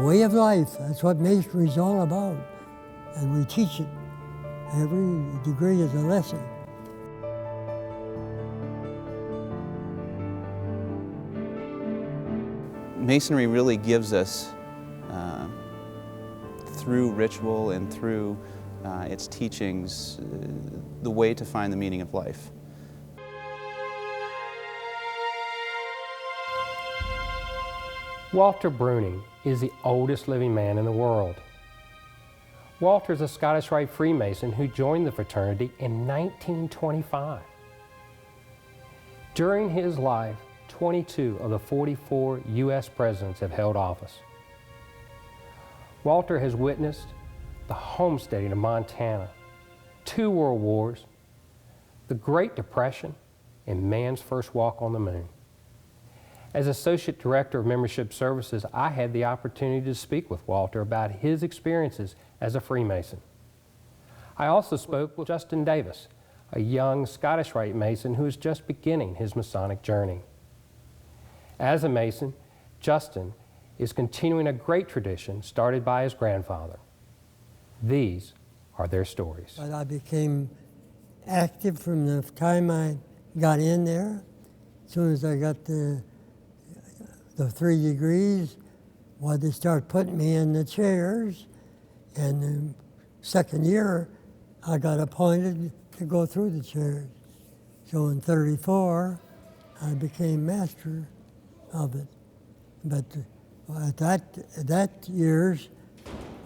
way of life. That's what masonry is all about. And we teach it. Every degree is a lesson. Masonry really gives us, through ritual and through its teachings, the way to find the meaning of life. Walter Breuning is the oldest living man in the world. Walter is a Scottish Rite Freemason who joined the fraternity in 1925. During his life, 22 of the 44 U.S. presidents have held office. Walter has witnessed the homesteading of Montana, 2 world wars, the Great Depression, and man's first walk on the moon. As Associate Director of Membership Services, I had the opportunity to speak with Walter about his experiences as a Freemason. I also spoke with Justin Davis, a young Scottish Rite Mason who is just beginning his Masonic journey. As a Mason, Justin is continuing a great tradition started by his grandfather. These are their stories. But I became active from the time I got in there. As soon as I got the 3 degrees, well, they start putting me in the chairs. And the second year, I got appointed to go through the chairs. So in '34, I became master of it. But at that years,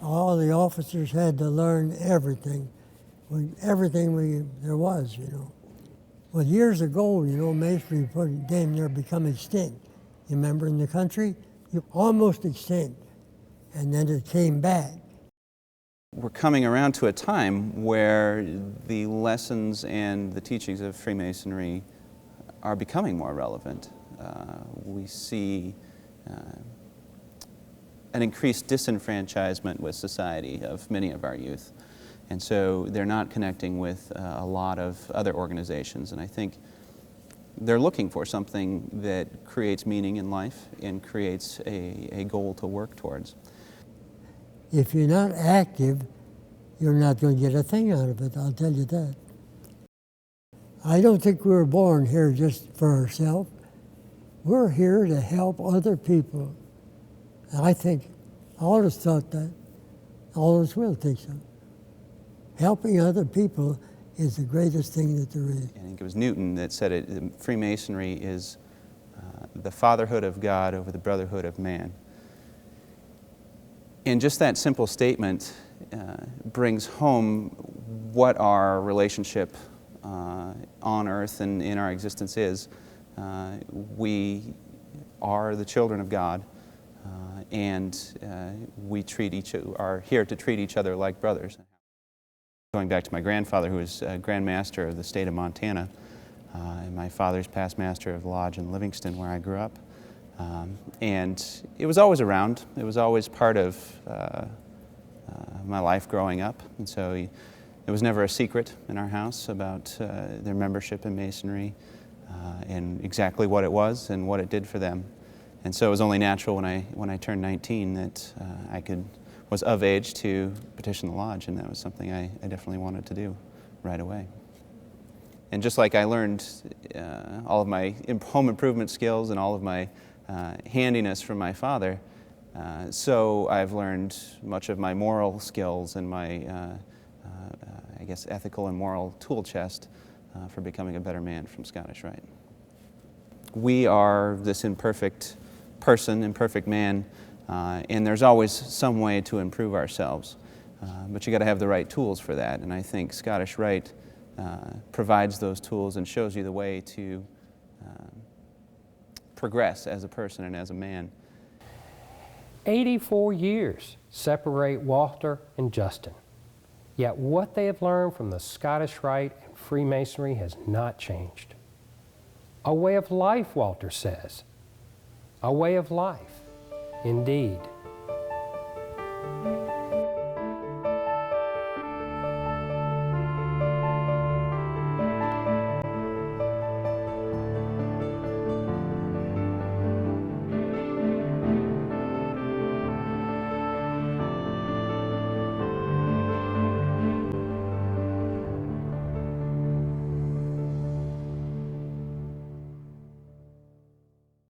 all the officers had to learn everything. Everything there was, you know. Well, years ago, you know, masonry damn near become extinct. You remember in the country? Almost extinct. And then it came back. We're coming around to a time where the lessons and the teachings of Freemasonry are becoming more relevant. We see an increased disenfranchisement with society of many of our youth. And so they're not connecting with a lot of other organizations. And I think they're looking for something that creates meaning in life and creates a goal to work towards. If you're not active, you're not going to get a thing out of it, I'll tell you that. I don't think we were born here just for ourselves. We're here to help other people. And I think all of us thought that. All of us will think so. Helping other people is the greatest thing that there is. I think it was Newton that said it, Freemasonry is the fatherhood of God over the brotherhood of man. And just that simple statement brings home what our relationship on earth and in our existence is. We are the children of God, and we are here to treat each other like brothers. Going back to my grandfather, who was Grand Master of the state of Montana, and my father's past master of the lodge in Livingston, where I grew up. And it was always around. It was always part of my life growing up. And so it was never a secret in our house about their membership in Masonry and exactly what it was and what it did for them. And so it was only natural when I turned 19 that I was of age to petition the lodge, and that was something I definitely wanted to do right away. And just like I learned all of my home improvement skills and all of my handiness from my father, so I've learned much of my moral skills and my, I guess, ethical and moral tool chest for becoming a better man from Scottish Rite. We are this imperfect person, imperfect man, and there's always some way to improve ourselves. But you got to have the right tools for that, and I think Scottish Rite provides those tools and shows you the way to progress as a person and as a man. 84 years separate Walter and Justin. Yet what they have learned from the Scottish Rite and Freemasonry has not changed. A way of life, Walter says. A way of life, indeed.